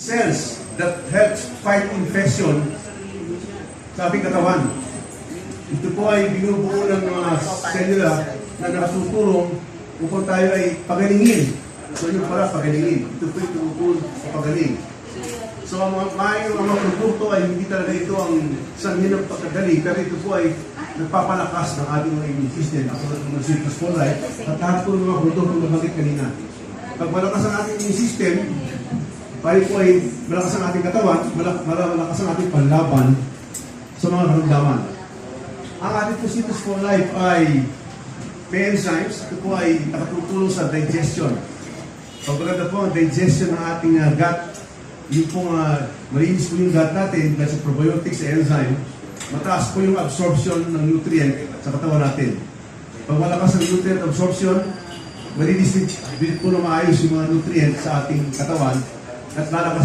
cells that helps fight infection sa ating katawan. Ito po ay binubuo ng mga selula na nakatutulong upang tayo ay pagalingin. So yung pala, pagalingin. Ito po yung tumutulong sa pagaling. So ang mga produkto ay hindi talaga ito ang sanhin ng pagkagaling, pero ito po ay nagpapalakas ng ating immune system. Ako ng Citrus for Life at lahat po ng mga produkto na bakit kanina. Pag malakas ang ating immune system, tayo po ay malakas ang ating katawan, malakas ang ating panlaban sa mga karamdaman. Ang ating po Citrus for Life ay may enzymes. Ito po ay nakatutulong sa digestion. Pag maganda po ang digestion ng ating gut, yung pong malinis po yung gut natin dahil sa probiotics sa enzyme, mataas po yung absorption ng nutrient sa katawan natin. Pag malakas ang nutrient absorption, malinis po na maayos yung mga nutrient sa ating katawan at lalakas